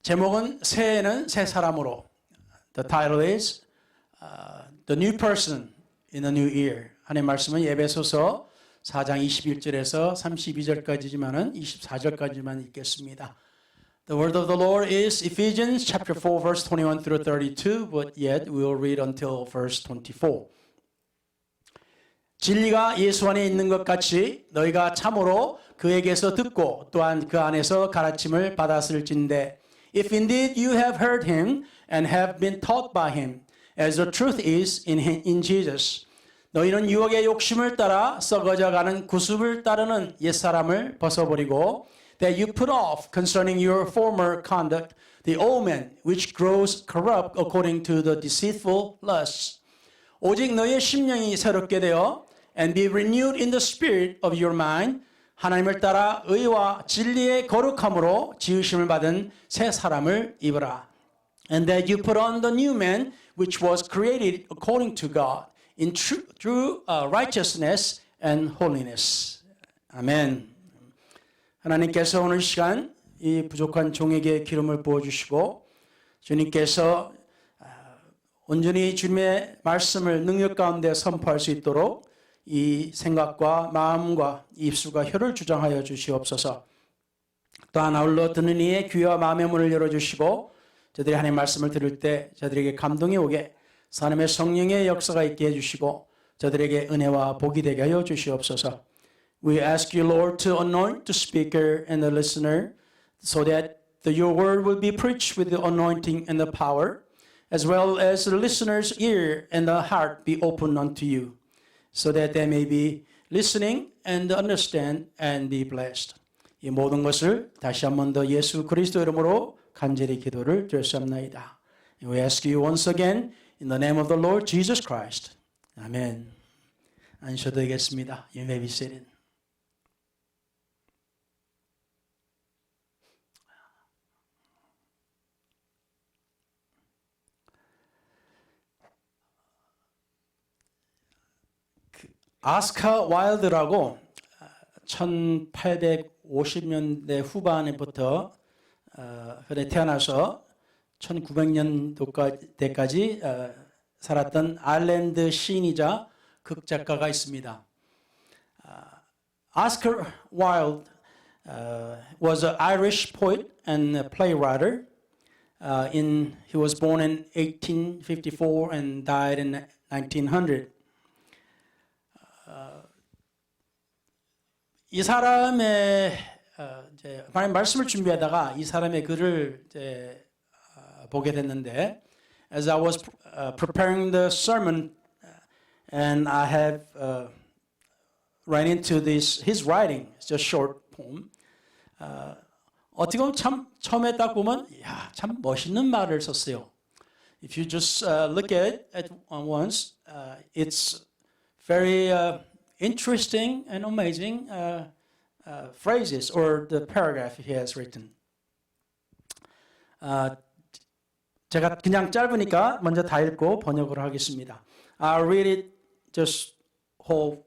제목은 새해는 새 사람으로. The title is The New Person in a New Year. 하나님의 말씀은 에베소서 4장 21절에서 32절까지지만은 24절까지만 읽겠습니다. The word of the Lord is Ephesians chapter 4 verse 21 through 32, but yet we will read until verse 24. 진리가 예수 안에 있는 것 같이 너희가 참으로 그에게서 듣고 또한 그 안에서 가르침을 받았을진대. If indeed you have heard him and have been taught by him, as the truth is in Jesus. 너희는 유혹의 욕심을 따라 썩어져가는 구습을 따르는 옛사람을 벗어버리고 that you put off concerning your former conduct the old man which grows corrupt according to the deceitful lusts. 오직 너희의 심령이 새롭게 되어 and be renewed in the spirit of your mind. 하나님을 따라 의와 진리의 거룩함으로 지으심을 받은 새 사람을 입으라. And that you put on the new man which was created according to God in true righteousness and holiness. 아멘. 하나님께서 오늘 시간 이 부족한 종에게 기름을 부어주시고 주님께서 온전히 주님의 말씀을 능력 가운데 선포할 수 있도록 이 생각과 마음과 입술과 혀를 주장하여 주시옵소서. 또한 아울러 듣는 이의 귀와 마음의 문을 열어주시고 저들이 하나님의 말씀을 들을 때 저들에게 감동이 오게 하나님의 성령의 역사가 있게 해주시고 저들에게 은혜와 복이 되게 하여 주시옵소서. We ask you, Lord, to anoint the speaker and the listener so that your word will be preached with the anointing and the power, as well as the listener's ear and the heart be open unto you, so that they may be listening and understand and be blessed. 이 모든 것을 다시 한 번 더 예수 그리스도 이름으로 간절히 기도를 드렸사옵나이다. We ask you once again in the name of the Lord Jesus Christ. 아멘. 앉으셔도 되겠습니다. You may be seated. 아스카 와일드라고 1850년대 후반부터 태어나서 1900년도까지 살았던 아일랜드 시인이자 극작가가 있습니다. Oscar Wilde was an Irish poet and a playwright. He was born in 1854 and died in 1900. 이 사람의 말씀을 준비하다가 이 사람의 글을 보게 됐는데, as I was preparing the sermon, and I have ran into his writing. It's a short poem. 어떻게 보면 참 처음에 딱 보면 참 멋있는 말을 썼어요. If you just look at it once, it's very interesting and amazing phrases or the paragraph he has written. 제가 그냥 짧으니까 먼저 다 읽고 번역을 하겠습니다. I'll read it just whole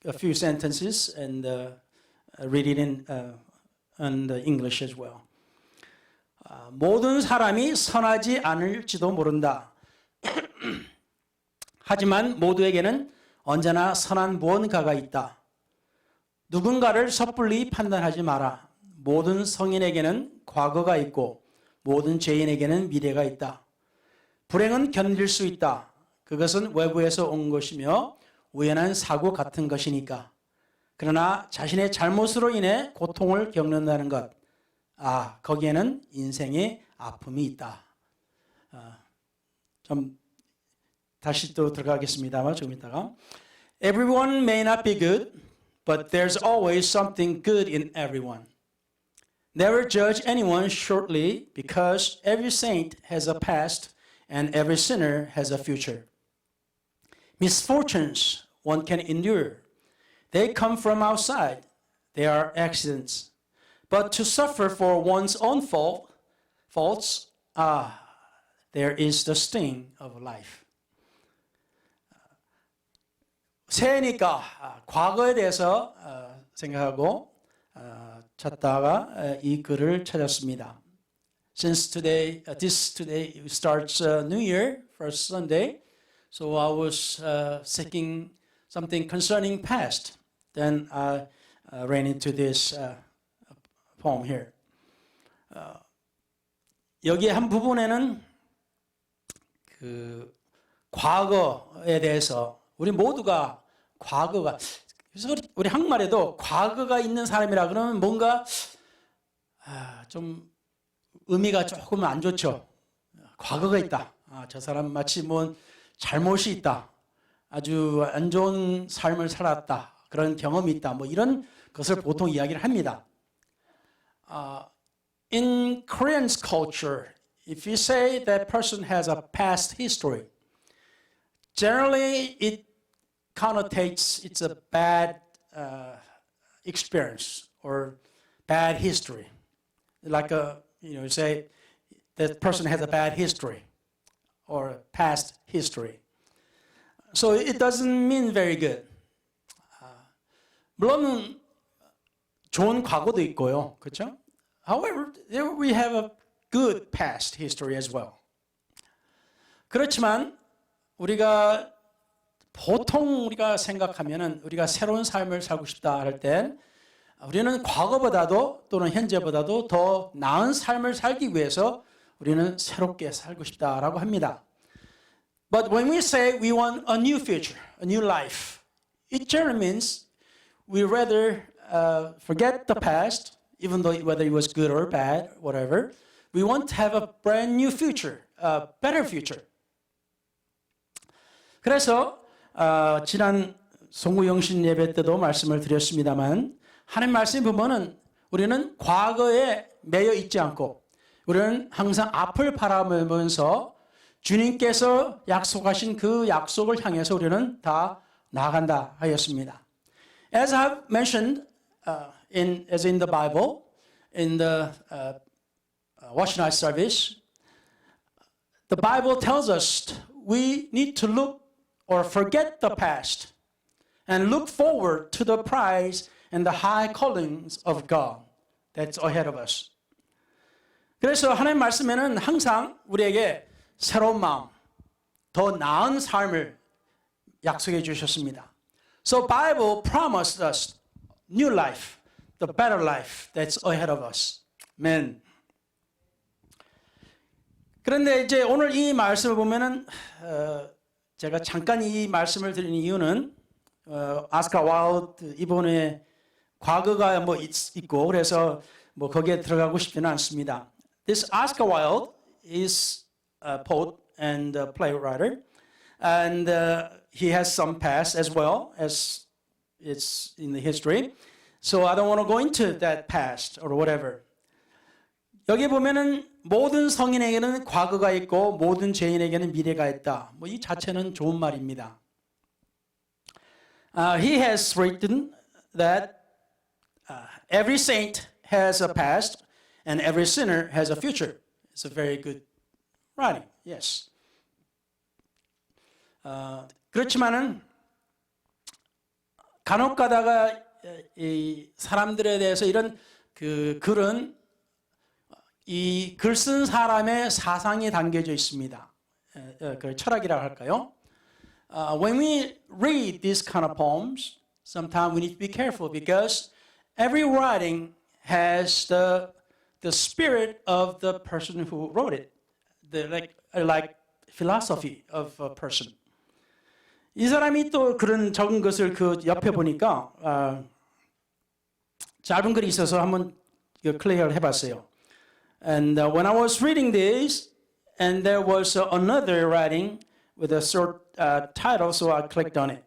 a few sentences and read it in English as well. 모든 사람이 선하지 않을지도 모른다. 하지만 모두에게는 언제나 선한 무언가가 있다. 누군가를 섣불리 판단하지 마라. 모든 성인에게는 과거가 있고 모든 죄인에게는 미래가 있다. 불행은 견딜 수 있다. 그것은 외부에서 온 것이며 우연한 사고 같은 것이니까. 그러나 자신의 잘못으로 인해 고통을 겪는다는 것, 거기에는 인생의 아픔이 있다. 좀 다시 또 들어가겠습니다만 조금 있다가. Everyone may not be good, but there's always something good in everyone. Never judge anyone shortly, because every saint has a past and every sinner has a future. Misfortunes one can endure. They come from outside. They are accidents. But to suffer for one's own faults, there is the sting of life. 새해니까 과거에 대해서 생각하고 찾다가 이 글을 찾았습니다. since today, today starts New Year, first Sunday. So I was seeking something concerning past. Then I ran into this poem here. 여기 한 부분에는 그 과거에 대해서 우리 모두가 과거가 그래서 우리 한국말에도 과거가 있는 사람이라 그러면 뭔가 좀 의미가 조금 안 좋죠. 과거가 있다. 저 사람 마치 뭐 잘못이 있다. 아주 안 좋은 삶을 살았다. 그런 경험이 있다. 뭐 이런 것을 보통 이야기를 합니다. In Korean culture, if you say that person has a past history, generally it connotates it's a bad experience or bad history. Like you say that person has a bad history or past history. So it doesn't mean very good. 물론 좋은 과거도 있고요, 그렇죠? However, we have a good past history as well. 그렇지만 보통 우리가 생각하면은 우리가 새로운 삶을 살고 싶다 할 땐 우리는 과거보다도 또는 현재보다도 더 나은 삶을 살기 위해서 우리는 새롭게 살고 싶다라고 합니다. But when we say we want a new future, a new life, it generally means we rather forget the past, even though whether it was good or bad, whatever. We want to have a brand new future, a better future. 그래서 지난 송구영신 예배 때도 말씀을 드렸습니다만 하나님 말씀 보면은 우리는 과거에 매여 있지 않고 우리는 항상 앞을 바라보면서 주님께서 약속하신 그 약속을 향해서 우리는 다 나아간다 하였습니다. As I've mentioned as in the Bible, in the Wash Night service, the Bible tells us we need to look or forget the past and look forward to the prize and the high callings of God that's ahead of us. 그래서 하나님 말씀에는 항상 우리에게 새로운 마음, 더 나은 삶을 약속해 주셨습니다. So Bible promised us new life, the better life that's ahead of us. Amen. 그런데 이제 오늘 이 말씀을 보면은 제가 잠깐 이 말씀을 드리는 이유는 아스카 와일드 이번에 과거가 뭐 있고 그래서 뭐 거기에 들어가고 싶지는 않습니다. This Oscar Wilde is a poet and a playwright, and he has some past as well as it's in the history. So I don't want to go into that past or whatever. 여기 보면은 모든 성인에게는 과거가 있고 모든 죄인에게는 미래가 있다. 뭐 이 자체는 좋은 말입니다. He has written that every saint has a past and every sinner has a future. It's a very good writing. Yes. 그렇지만은 간혹 가다가 이 사람들에 대해서 이런 그 글은 이 글 쓴 사람의 사상이 담겨져 있습니다. 그 철학이라고 할까요? When we read these kind of poems, sometimes we need to be careful because every writing has the spirit of the person who wrote it, the like philosophy of a person. 이 사람이 또 그런 적은 것을 그 옆에 보니까 짧은 글이 있어서 한번 클리어를 해봤어요. And when I was reading this, and there was another writing with a short title, so I clicked on it.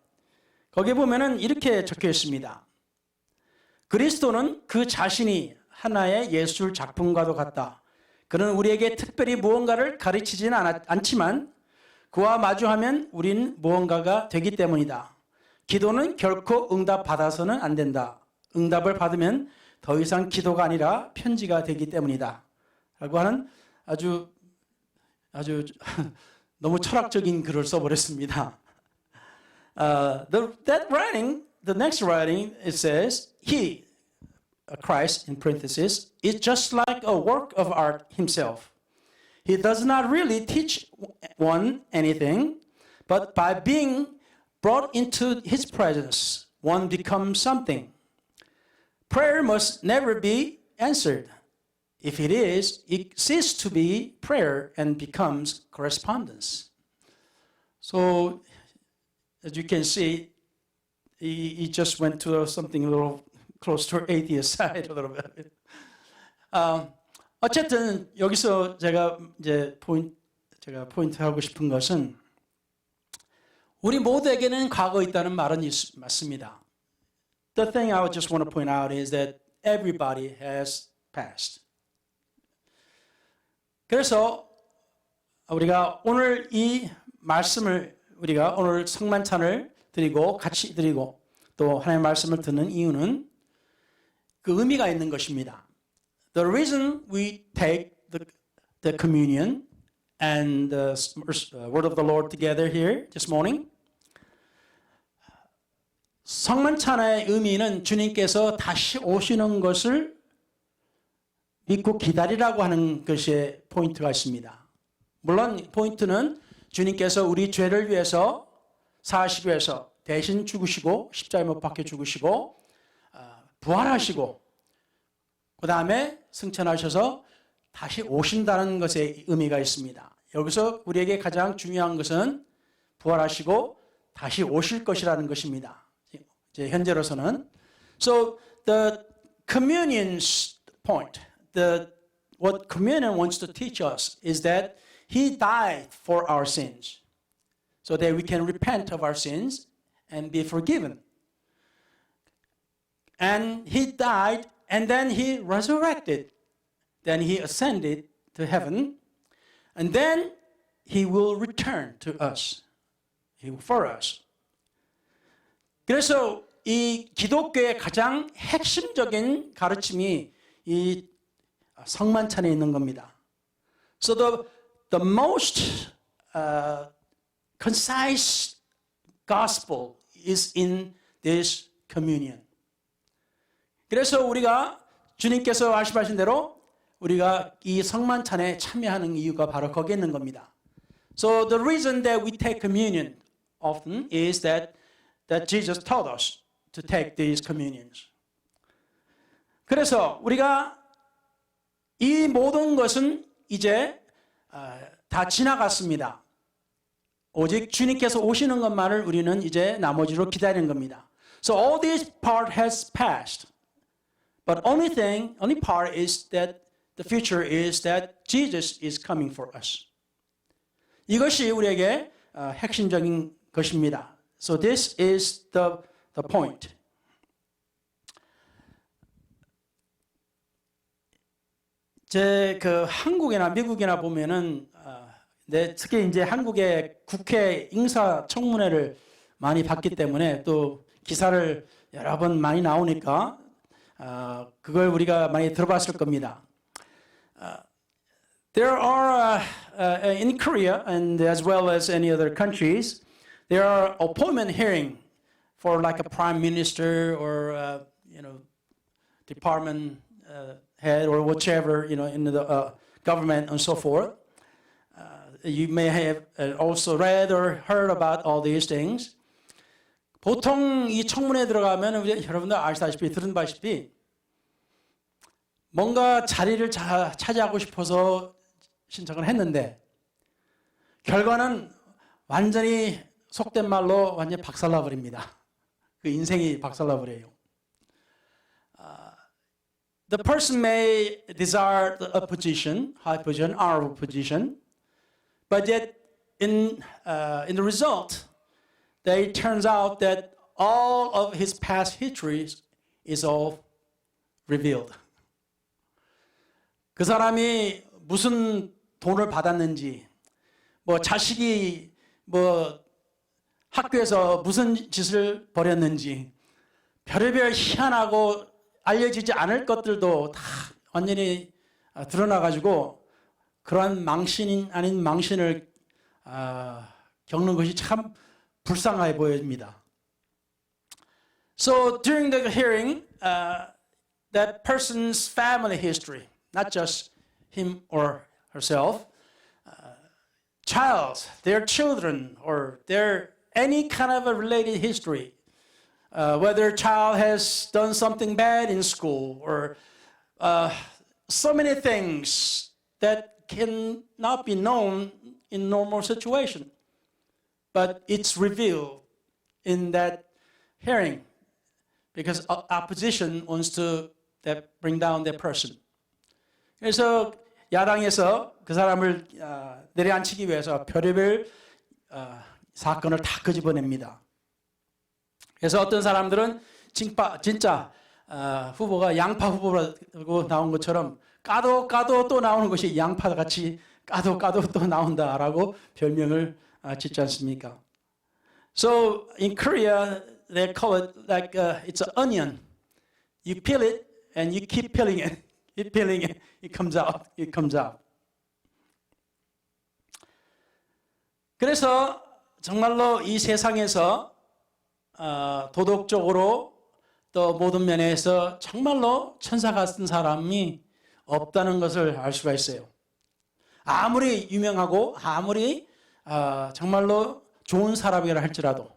거기에 보면은 이렇게 적혀 있습니다. 그리스도는 그 자신이 하나의 예술 작품과도 같다. 그는 우리에게 특별히 무언가를 가르치지는 않지만 그와 마주하면 우린 무언가가 되기 때문이다. 기도는 결코 응답받아서는 안 된다. 응답을 받으면 더 이상 기도가 아니라 편지가 되기 때문이다. 라고 하는 아주 너무 철학적인 글을 써버렸습니다. That writing, the next writing, it says, he, Christ, in parentheses, is just like a work of art himself. He does not really teach one anything, but by being brought into his presence, one becomes something. Prayer must never be answered. If it is, it ceases to be prayer and becomes correspondence. So, as you can see, he just went to something a little close to atheist side a little bit. 어쨌든 여기서 제가 포인트 하고 싶은 것은 우리 모두에게는 과거 있다는 말은 맞습니다. The thing I just want to point out is that everybody has past. 그래서 우리가 오늘 이 말씀을 우리가 오늘 성만찬을 드리고 같이 드리고 또 하나님의 말씀을 듣는 이유는 그 의미가 있는 것입니다. The reason we take the communion and the word of the Lord together here this morning, 성만찬의 의미는 주님께서 다시 오시는 것을 믿고 기다리라고 하는 것에 포인트가 있습니다. 물론 포인트는 주님께서 우리 죄를 위해서 사하시기 위해서 대신 죽으시고 십자가에 못 박혀 죽으시고 부활하시고 그 다음에 승천하셔서 다시 오신다는 것에 의미가 있습니다. 여기서 우리에게 가장 중요한 것은 부활하시고 다시 오실 것이라는 것입니다. 이제 현재로서는 So the communion's point, what communion wants to teach us is that He died for our sins so that we can repent of our sins and be forgiven. And He died and then He resurrected. Then He ascended to heaven and then He will return to us, for us. 그래서 이 기독교의 가장 핵심적인 가르침이 이 성만찬에 있는 겁니다. So the most concise gospel is in this communion. 그래서 우리가 주님께서 말씀하신 대로 우리가 이 성만찬에 참여하는 이유가 바로 거기에 있는 겁니다. So the reason that we take communion often is that Jesus taught us to take these communions. 그래서 우리가 이 모든 것은 이제 다 지나갔습니다. 오직 주님께서 오시는 것만을 우리는 이제 나머지로 기다리는 겁니다. So all this part has passed. But only part is that the future is that Jesus is coming for us. 이것이 우리에게 핵심적인 것입니다. So this is the point. 제 한국이나 미국이나 보면은 특히 이제 한국의 국회 인사청문회를 많이 봤기 때문에 또 기사를 여러 번 많이 나오니까 그걸 우리가 많이 들어봤을 겁니다. There are in Korea and as well as any other countries, there are appointment hearing for like a prime minister or department head or whichever in the government and so forth. You may have also read or heard about all these things. 보통 이 청문회에 들어가면 여러분들 아시다시피 들은 바시피 뭔가 자리를 차지하고 싶어서 신청을 했는데 결과는 완전히 속된 말로 완전히 박살나 버립니다. 그 인생이 박살나 버려요. The person may desire a position, high position, honorable position, but yet in the result, it turns out that all of his past history is all revealed. 그 사람이 무슨 돈을 받았는지, 뭐 자식이 뭐 학교에서 무슨 짓을 벌였는지, 별의별 희한하고 알려지지 않을 것들도 다 완전히 드러나가지고 그러한 망신 아닌 망신을 겪는 것이 참 불쌍해 보입니다. So during the hearing, that person's family history, not just him or herself, their children, or their any kind of a related history, whether a child has done something bad in school, or so many things that cannot be known in normal situation, but it's revealed in that hearing because opposition wants to bring down that person. 그래서 야당에서 그 사람을 내려앉히기 위해서 별의별 사건을 다 끄집어냅니다. 그래서 어떤 사람들은 진짜 후보가 양파 후보라고 나온 것처럼 까도 또 나오는 것이 양파같이 까도 또 나온다라고 별명을 짓지 않습니까? So in Korea they call it like it's an onion. You peel it and you keep peeling it. Keep peeling it. It comes out. It comes out. 그래서 정말로 이 세상에서 도덕적으로 또 모든 면에서 정말로 천사 같은 사람이 없다는 것을 알 수가 있어요. 아무리 유명하고 아무리 정말로 좋은 사람이라 할지라도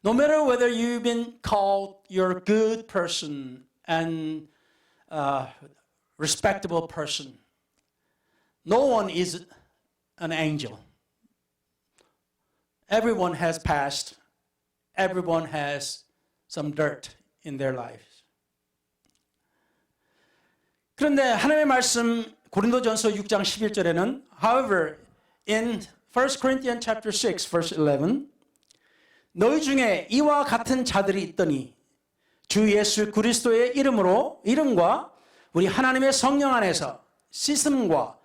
no matter whether you've been called you're a good person and respectable person, no one is an angel. Everyone has past. Everyone has some dirt in their lives. 그런데 하나님의 말씀 고린도전서 6장 11절에는 however in 1 Corinthians chapter 6 verse 11 너희 중에 이와 같은 자들이 있더니 주 예수 그리스도의 이름과 우리 하나님의 성령 안에서 씻음과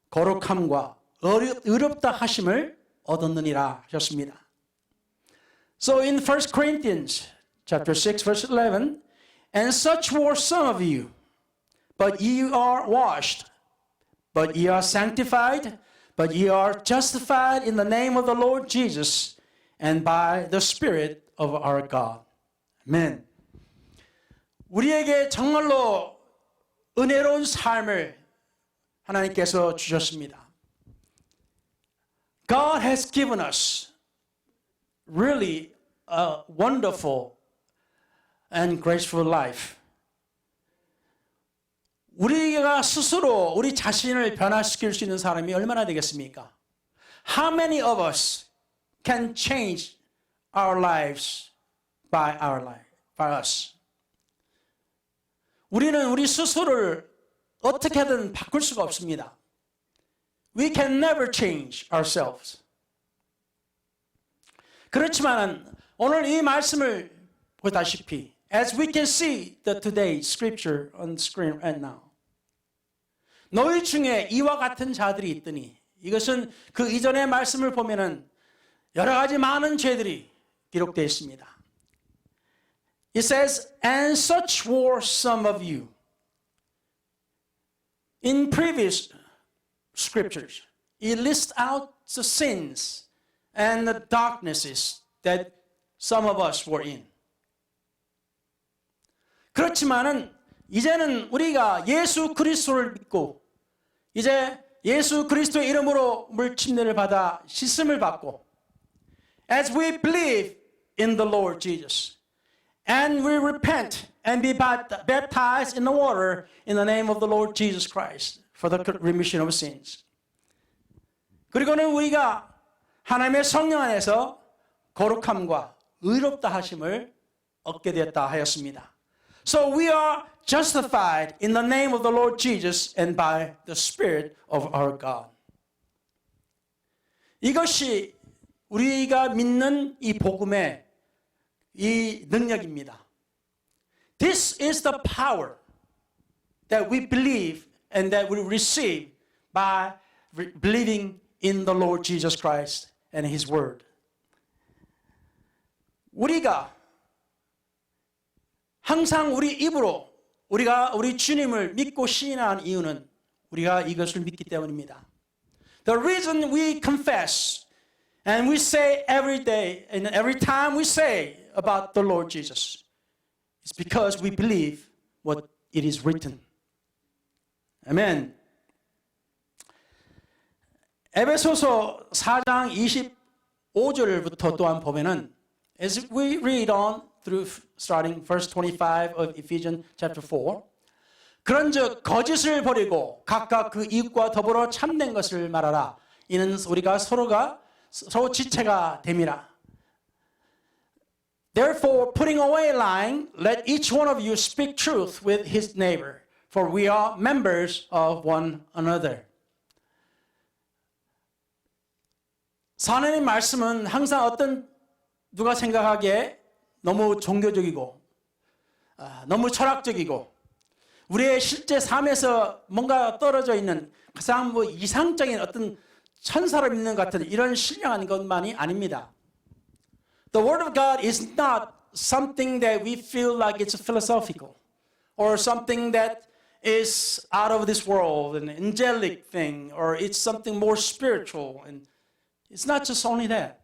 거룩함과 의롭다 하심을 얻었느니라 하셨습니다. So in 1 Corinthians chapter 6 verse 11 and such were some of you but ye are washed but ye are sanctified but ye are justified in the name of the Lord Jesus and by the Spirit of our God. Amen. 우리에게 정말로 은혜로운 삶을 하나님께서 주셨습니다. God has given us really a wonderful and graceful life. 우리가 스스로 우리 자신을 변화시킬 수 있는 사람이 얼마나 되겠습니까? How many of us can change our lives by us? 우리는 우리 스스로를 어떻게든 바꿀 수가 없습니다. We can never change ourselves. 그렇지만 오늘 이 말씀을 보다시피 as we can see the today's scripture on the screen right now. 너희 중에 이와 같은 자들이 있더니 이것은 그 이전의 말씀을 보면은 여러 가지 많은 죄들이 기록되어 있습니다. It says, and such were some of you. In previous scriptures, it lists out the sins and the darknesses that some of us were in. 그렇지만은 이제는 우리가 예수 그리스도를 믿고 이제 예수 그리스도의 이름으로 물침례를 받아 씻음을 받고 as we believe in the Lord Jesus and we repent and be baptized in the water in the name of the Lord Jesus Christ for the remission of sins. 그리고는 우리가 하나님의 성령 안에서 거룩함과 의롭다 하심을 얻게 되었다 하였습니다. So we are justified in the name of the Lord Jesus and by the Spirit of our God. 이것이 우리가 믿는 이 복음의 이 능력입니다. This is the power that we believe and that we receive by believing in the Lord Jesus Christ and His Word. 우리가 항상 우리 입으로 우리가 우리 주님을 믿고 시인한 이유는 우리가 이것을 믿기 때문입니다. The reason we confess and we say every day and every time we say about the Lord Jesus is because we believe what it is written. 아멘. 에베소서 4장 25절부터 또한 보면은 as we read on through starting verse 25 of Ephesians chapter 4 그런즉 거짓을 버리고 각각 그 이웃과 더불어 참된 것을 말하라. 이는 우리가 서로 지체가 됨이라. Therefore, putting away lying, let each one of you speak truth with his neighbor, for we are members of one another. 하나님의 말씀은 항상 누가 생각하기에 너무 종교적이고 너무 철학적이고 우리의 실제 삶에서 뭔가 떨어져 있는 가장 이상적인 어떤 천사를 믿는 것 같은 이런 신령한 것만이 아닙니다. The Word of God is not something that we feel like it's philosophical or something that is out of this world, an angelic thing, or it's something more spiritual. And it's not just only that.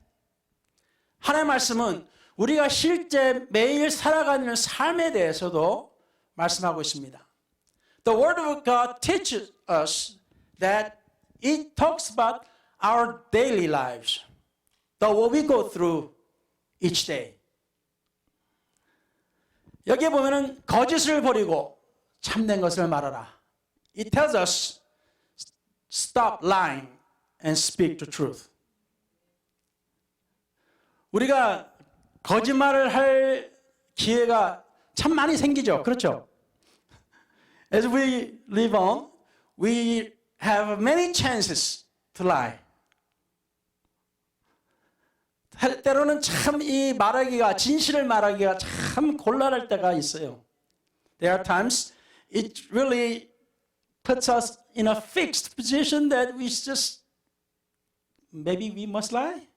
하나님의 말씀은 우리가 실제 매일 살아가는 삶에 대해서도 말씀하고 있습니다. The Word of God teaches us that it talks about our daily lives, what we go through each day. 여기에 보면은 거짓을 버리고 참된 것을 말하라. It tells us stop lying and speak the truth. 우리가 거짓말을 할 기회가 참 많이 생기죠. 그렇죠? As we live on, we have many chances to lie. 때로는 참 이 진실을 말하기가 참 곤란할 때가 있어요. There are times it really puts us in a fixed position that we just, maybe we must lie.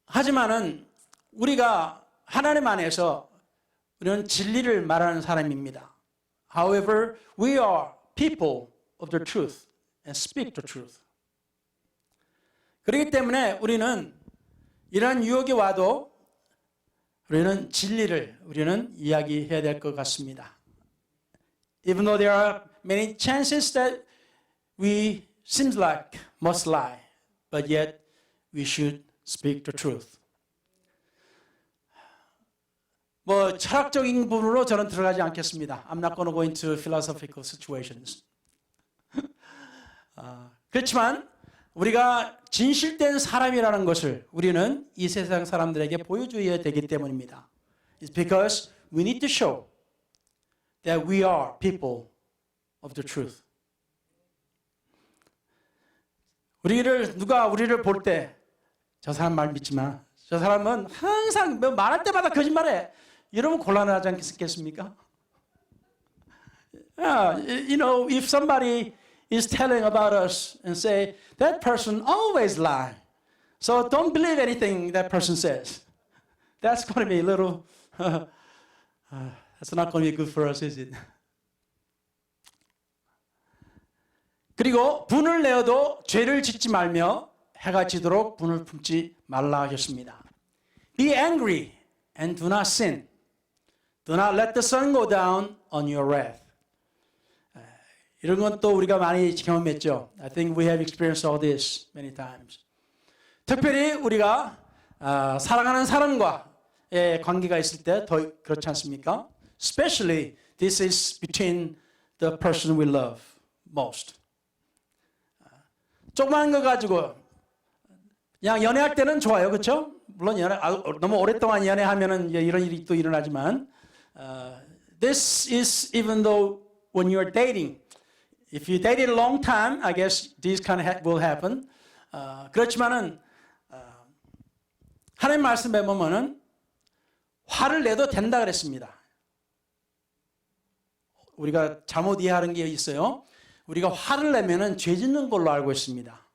하지만은 우리가 하나님 안에서 우리는 진리를 말하는 사람입니다. However, we are people of the truth and speak the truth. 그렇기 때문에 우리는 이러한 유혹이 와도 우리는 진리를 이야기해야 될 것 같습니다. Even though there are many chances that we seems like must lie, but yet we should speak the truth. 철학적인 부분으로 저는 들어가지 않겠습니다. I'm not going to go into philosophical situations. 그렇지만 우리가 진실된 사람이라는 것을 우리는 이 세상 사람들에게 보여줘야 되기 때문입니다. It's because we need to show that we are people of the truth. 누가 우리를 볼 때 저 사람 말 믿지 마. 저 사람은 항상 말할 때마다 거짓말해. 이러면 곤란하지 않겠습니까? If somebody is telling about us and say, that person always lie. So don't believe anything that person says. That's going to be a little, that's not going to be good for us, is it? 그리고 분을 내어도 죄를 짓지 말며 해가 지도록 분을 품지 말라 하셨습니다. Be angry and do not sin. Do not let the sun go down on your wrath. 이런 건 또 우리가 많이 경험했죠. I think we have experienced all this many times. 특별히 우리가 사랑하는 사람과의 관계가 있을 때 더 그렇지 않습니까? Especially this is between the person we love most. 조그만 거 가지고 그냥 연애할 때는 좋아요, 그렇죠? 물론 너무 오랫동안 연애하면은 이런 일이 또 일어나지만 this is even though when you are dating. If you dated a long time, I guess this kind of will happen. 그렇지만은 하나님 말씀에 보면은 화를 내도 된다 그랬습니다. 우리가 잘못 이해하는 게 있어요. 우리가 화를 내면은 죄 짓는 걸로 알고 있습니다.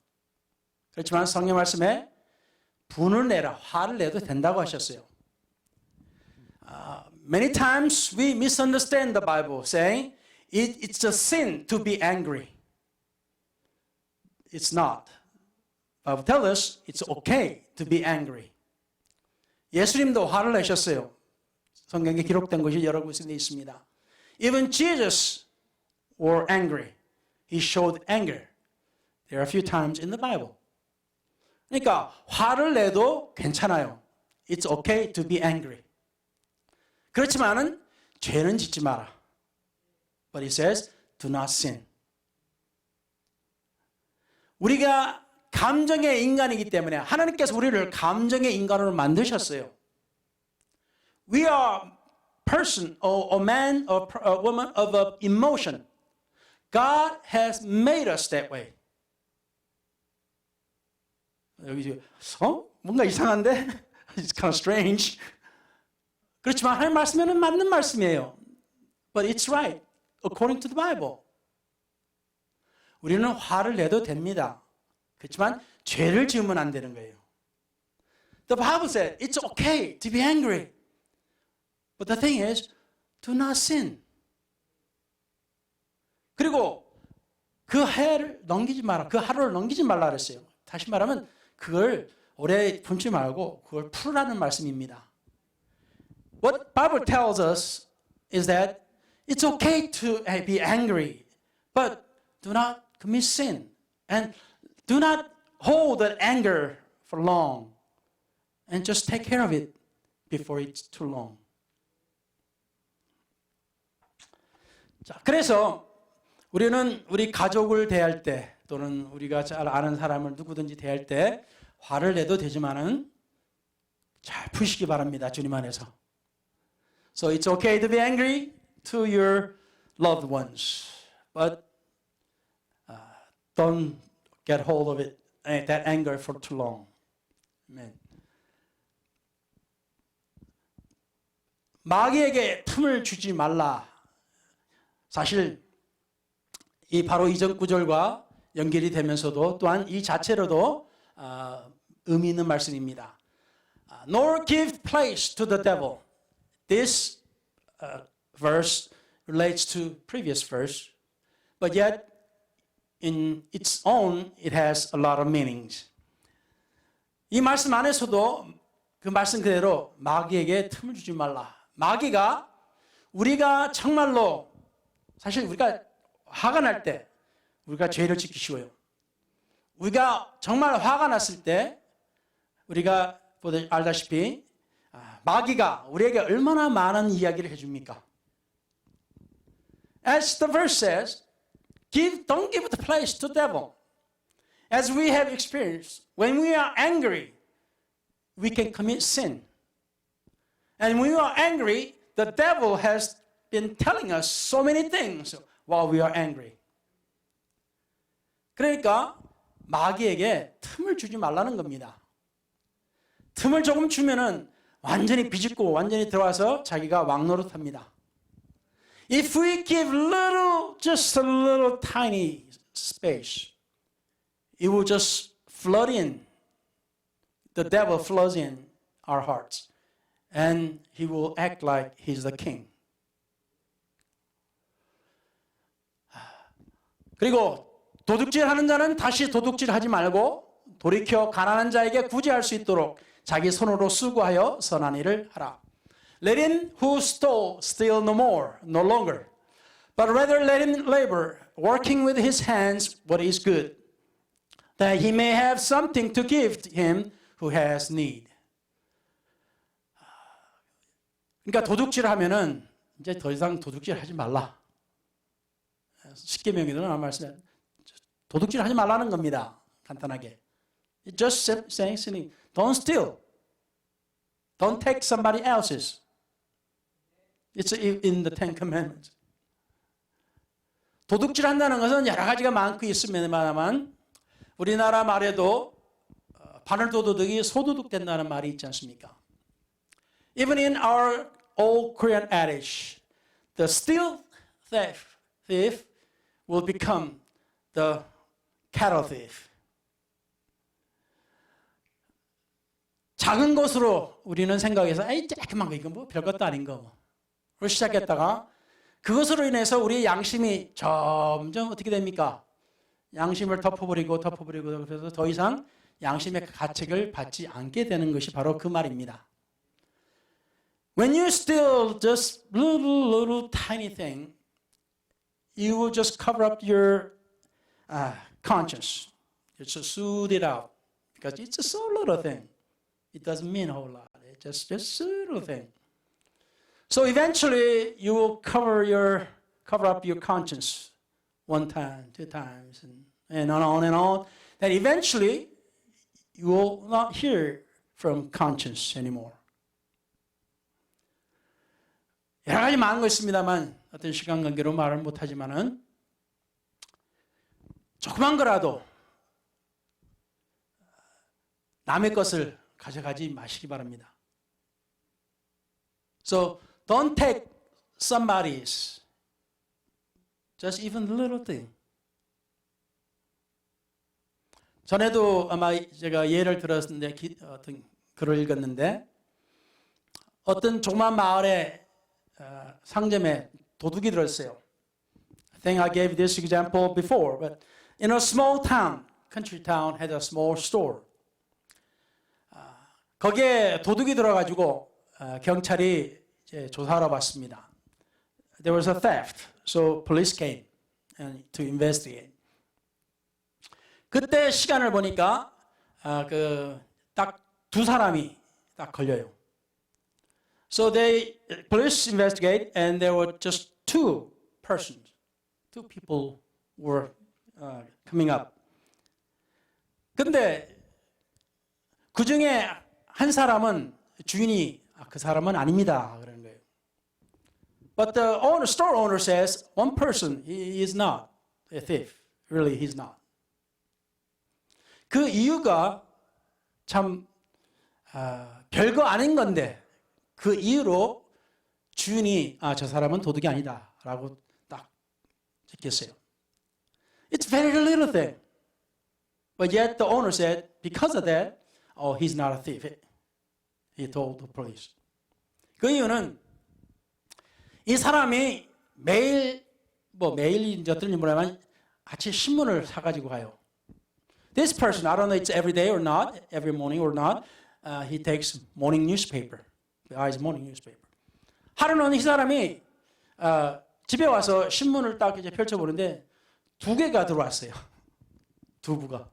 그렇지만 성경 말씀에 분을 내라, 화를 내도 된다고 하셨어요. Many times we misunderstand the Bible, saying it's a sin to be angry. It's not. The Bible tells us it's okay to be angry. 예수님도 화를 내셨어요. 성경에 기록된 것이 여러 곳에 있습니다. Even Jesus were angry. He showed anger. There are a few times in the Bible. 그러니까 화를 내도 괜찮아요. It's okay to be angry. 그렇지만은 죄는 짓지 마라. But he says, do not sin. 우리가 감정의 인간이기 때문에 하나님께서 우리를 감정의 인간으로 만드셨어요. We are person, a man, a woman of emotion. God has made us that way. 여기 뭔가 이상한데? It's kind of strange. 그렇지만 하나님 말씀에는 맞는 말씀이에요. But it's right, according to the Bible. 우리는 화를 내도 됩니다. 그렇지만 죄를 지으면 안 되는 거예요. The Bible said it's okay to be angry. But the thing is, do not sin. 그리고 그 해를 넘기지 마라. 그 하루를 넘기지 말라 그랬어요. 다시 말하면 그걸 오래 품지 말고 그걸 풀으라는 말씀입니다. What Bible tells us is that it's okay to be angry, but do not commit sin. And do not hold that anger for long. And just take care of it before it's too long. 자, 그래서 우리는 우리 가족을 대할 때 또는 우리가 잘 아는 사람을 누구든지 대할 때 화를 내도 되지만은 잘 푸시기 바랍니다. 주님 안에서. So it's okay to be angry to your loved ones, but don't get hold of it, that anger for too long. Amen. 마귀에게 틈을 주지 말라. 사실 바로 이전 구절과 연결이 되면서도 또한 이 자체로도 의미 있는 말씀입니다. Nor give place to the devil. This verse relates to previous verse, but yet in its own it has a lot of meanings. 이 말씀 안에서도 그 말씀 그대로 마귀에게 틈을 주지 말라. 마귀가 우리가 정말로 사실 우리가 화가 날 때 우리가 죄를 짓기 쉬워요. 우리가 정말 화가 났을 때 우리가 알다시피 마귀가 우리에게 얼마나 많은 이야기를 해줍니까? As the verse says, don't give the place to the devil. As we have experienced, when we are angry, we can commit sin. And when we are angry, the devil has been telling us so many things while we are angry. 그러니까 마귀에게 틈을 주지 말라는 겁니다. 틈을 조금 주면은 완전히 비집고 완전히 들어와서 자기가 왕노릇합니다. If we give just a little tiny space, it will just flood in. The devil floods in our hearts, and he will act like he's the king. 그리고 도둑질하는 자는 다시 도둑질하지 말고 돌이켜 가난한 자에게 구제할 수 있도록 자기 손으로 수고하여 선한 일을 하라. Let him who stole steal no more, no longer, but rather let him labor, working with his hands what is good, that he may have something to give to him who has need. 그러니까 도둑질하면은 이제 더 이상 도둑질하지 말라. 십계명에도 나온 말씀에 도둑질하지 말라는 겁니다. 간단하게. It's just saying, don't steal. Don't take somebody else's. It's in the Ten Commandments. 도둑질한다는 것은 여러 가지가 많고 있습니다만 우리나라 말에도 바늘도둑이 소도둑된다는 말이 있지 않습니까? Even in our old Korean adage, the steal thief will become the cattle thief. 작은 것으로 우리는 생각해서 에이 조그만 거 이거 뭐 별것도 아닌 거 로 시작했다가 그것으로 인해서 우리의 양심이 점점 어떻게 됩니까? 양심을 덮어버리고 그래서 더 이상 양심의 가책을 받지 않게 되는 것이 바로 그 말입니다. When you steal just little tiny thing, you will just cover up your conscience. You just soothe it out because it's just a little thing. It doesn't mean a whole lot. It's just a little thing. So eventually, you will cover up your conscience one time, two times, and on. Then eventually, you will not hear from conscience anymore. 여러 가지 많은 거 있습니다만 어떤 시간 관계로 말을 못하지만은 조그만 거라도 남의 것을 가져가지 마시기 바랍니다. So don't take somebody's, just even little thing. 전에도 아마 제가 예를 들었는데 어떤 글을 읽었는데 어떤 조그만 마을에 상점에 도둑이 들었어요. I think I gave this example before, but in a small town, country town had a small store. 거기에 도둑이 들어가지고 경찰이 이제 조사하러 왔습니다. There was a theft, so police came to investigate. 그때 시간을 보니까 딱 두 사람이 딱 걸려요. So police investigate, and there were just two people were coming up. 근데 그 중에 한 사람은 주인이 그 사람은 아닙니다 그러는 거예요. But the store owner says one person, he is not a thief. Really, he's not. 그 이유가 참 별거 아닌 건데 그 이유로 주인이 저 사람은 도둑이 아니다라고 딱 느꼈어요. It's very little thing. But yet the owner said, because of that, he's not a thief. He told the police. 그 이유는 이 사람이 매일인지 어떤지 모르지만 아침 신문을 사가지고 가요. This person, I don't know it's every day or not, every morning or not, he takes morning newspaper. His morning newspaper. 하루는 이 사람이 집에 와서 신문을 딱 이제 펼쳐보는데 두 개가 들어왔어요. 두부가.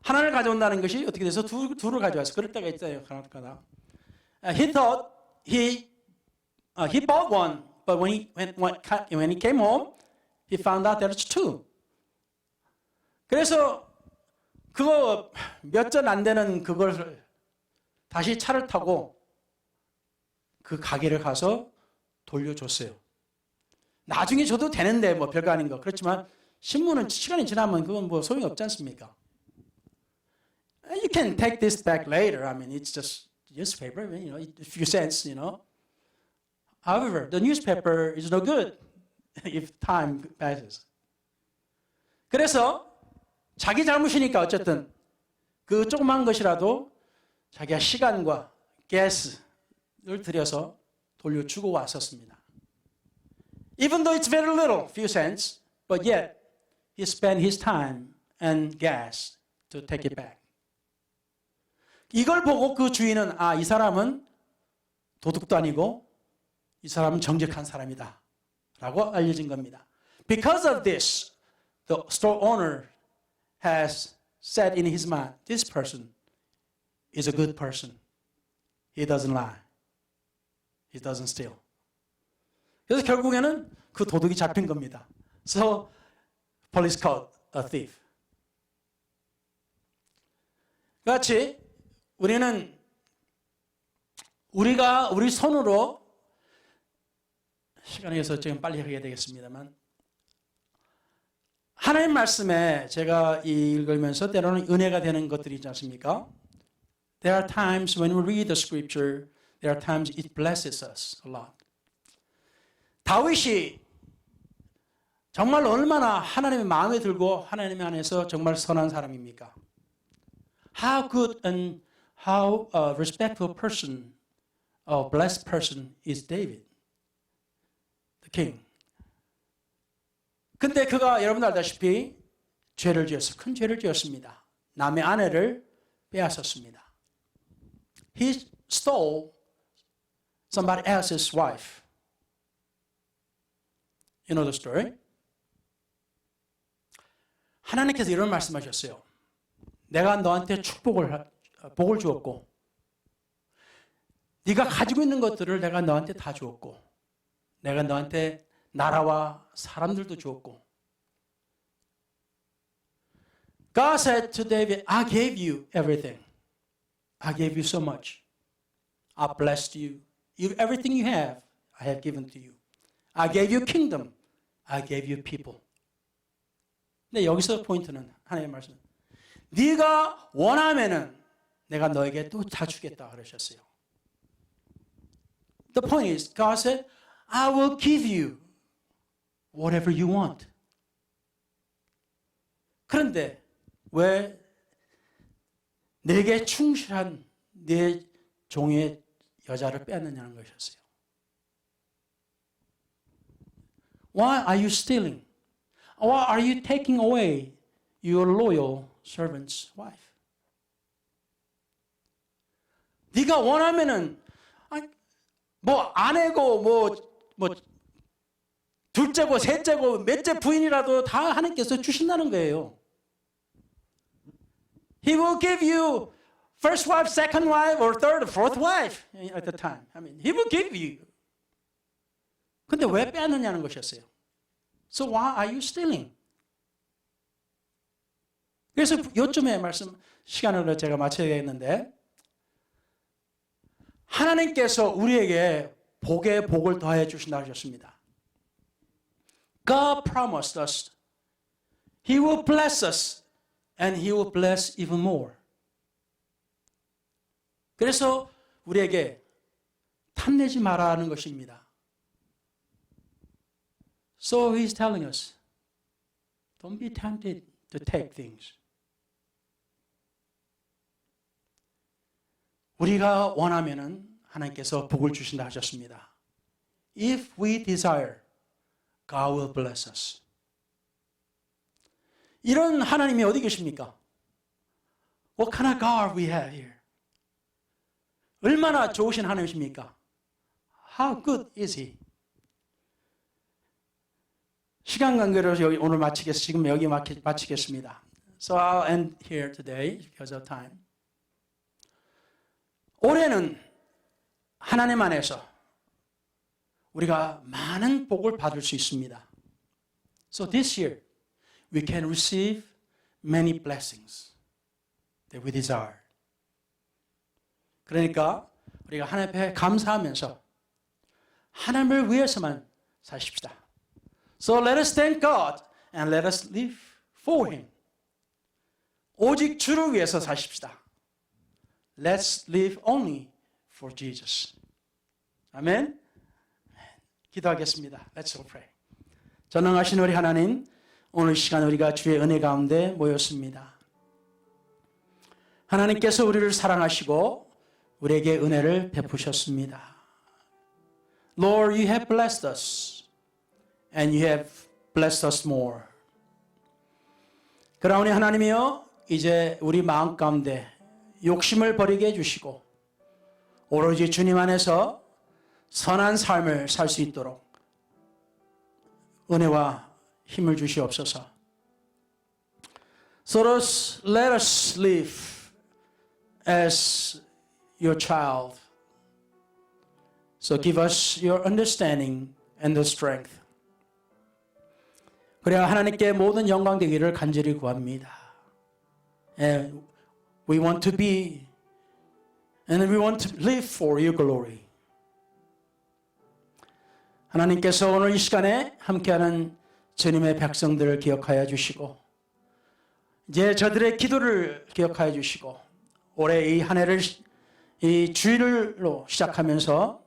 하나를 가져온다는 것이 어떻게 돼서 둘을 가져왔어요. 그럴 때가 있어요. 가나다가. He thought he bought one, but when he came home, he found out there's two. 그래서 그거 몇 전 안 되는 그걸 다시 차를 타고 그 가게를 가서 돌려줬어요. 나중에 줘도 되는데 뭐 별거 아닌 거. 그렇지만 신문은 시간이 지나면 그건 뭐 소용이 없지 않습니까? You can take this back later. I mean, it's just newspaper, you know, a few cents, you know. However, the newspaper is no good if time passes. 그래서 자기 잘못이니까 어쨌든 그 조그만 것이라도 자기가 시간과 가스를 들여서 돌려주고 왔었습니다. Even though it's very little, few cents, but yet he spent his time and gas to take it back. 이걸 보고 그 주인은 이 사람은 도둑도 아니고 이 사람은 정직한 사람이다 라고 알려진 겁니다. Because of this, the store owner has said in his mind, this person is a good person. He doesn't lie. He doesn't steal. 그래서 결국에는 그 도둑이 잡힌 겁니다. So, police caught a thief. 같이 우리는 우리 손으로 시간이 있어서 지금 빨리 하게 되겠습니다만 하나님 말씀에 제가 읽으면서 때로는 은혜가 되는 것들이 있지 않습니까? There are times when we read the scripture, there are times it blesses us a lot. 다윗이 정말 얼마나 하나님의 마음에 들고 하나님 안에서 정말 선한 사람입니까? How good and how respectful person, a blessed person is David, the king. 근데 그가 여러분 알다시피 큰 죄를 지었습니다. 남의 아내를 빼앗았습니다. He stole somebody else's wife. You know the story? 하나님께서 이런 말씀하셨어요. 내가 너한테 복을 주었고 네가 가지고 있는 것들을 내가 너한테 다 주었고 내가 너한테 나라와 사람들도 주었고 God said to David, I gave you everything. I gave you so much. I blessed you. Everything you have, I have given to you. I gave you kingdom. I gave you people. 근데 여기서 포인트는 하나님의 말씀. 네가 원하면은 내가 너에게 또 다 주겠다 그러셨어요. The point is, God said, I will give you whatever you want. 그런데 왜 내게 충실한 내 종의 여자를 빼느냐는 것이었어요. Why are you stealing? Why are you taking away your loyal servant's wife? 네가 원하면은 뭐 아내고 뭐 둘째고 셋째고 몇째 부인이라도 다 하나님께서 주신다는 거예요. He will give you first wife, second wife, or third, or fourth wife at the time. I mean, He will give you. 근데 왜 빼느냐는 것이었어요. So why are you stealing? 그래서 요즘에 말씀 시간을 제가 마쳐야겠는데 하나님께서 우리에게 복에 복을 더해 주신다 하셨습니다. God promised us He will bless us and He will bless even more. 그래서 우리에게 탐내지 말라는 것입니다. So He's telling us, don't be tempted to take things. 우리가 원하면은 하나님께서 복을 주신다 하셨습니다. If we desire, God will bless us. 이런 하나님이 어디 계십니까? What kind of God we have here? 얼마나 좋으신 하나님이십니까? How good is He? 시간 관계로 오늘 지금 여기 마치겠습니다. So I'll end here today because of time. 올해는 하나님 안에서 우리가 많은 복을 받을 수 있습니다. So this year we can receive many blessings that we desire. 그러니까 우리가 하나님 앞에 감사하면서 하나님을 위해서만 사십시다. So let us thank God and let us live for Him. 오직 주를 위해서 사십시다. Let's live only for Jesus. 아멘. 기도하겠습니다. Let's all pray. 전능하신 우리 하나님, 오늘 시간 우리가 주의 은혜 가운데 모였습니다. 하나님께서 우리를 사랑하시고 우리에게 은혜를 베푸셨습니다. Lord, you have blessed us and you have blessed us more. 그러니 하나님이여, 이제 우리 마음 가운데 욕심을 버리게 해주시고 오로지 주님 안에서 선한 삶을 살 수 있도록 은혜와 힘을 주시옵소서. So let us live as your child. So give us your understanding and the strength. 그래야 하나님께 모든 영광 되기를 간절히 구합니다. And we want to be and we want to live for your glory. 하나님께서 오늘 이 시간에 함께하는 주님의 백성들을 기억하여 주시고 이제 저들의 기도를 기억하여 주시고 올해 이 한 해를 이 주일로 시작하면서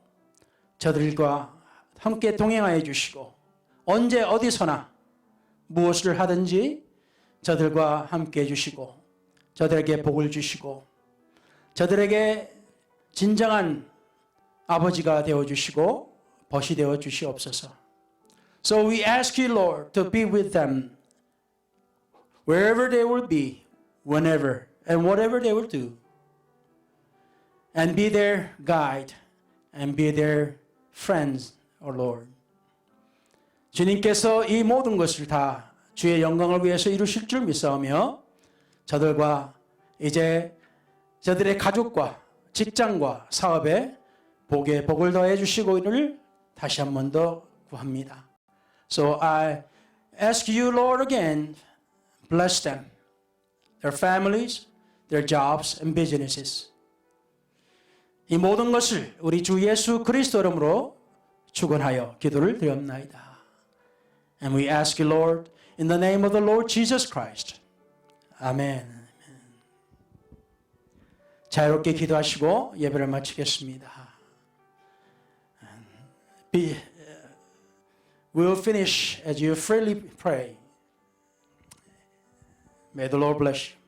저들과 함께 동행하여 주시고 언제 어디서나 무엇을 하든지 저들과 함께 해주시고 저들에게 복을 주시고 저들에게 진정한 아버지가 되어주시고 벗이 되어 주시옵소서. So we ask you, Lord, to be with them wherever they will be, whenever and whatever they will do, and be their guide, and be their friends, O Lord. 주님께서 이 모든 것을 다 주의 영광을 위해서 이루실 줄 믿사오며 저들과 이제 저들의 가족과 직장과 사업에 복에 복을 더해 주시고를 다시 한 번 더 구합니다. So I ask you, Lord, again, bless them, their families, their jobs and businesses. 이 모든 것을 우리 주 예수 그리스도 이름으로 축원하여 기도를 드렸나이다. And we ask you, Lord, in the name of the Lord Jesus Christ. 아멘. 자유롭게 기도하시고 예배를 마치겠습니다. We'll finish as you freely pray. May the Lord bless you.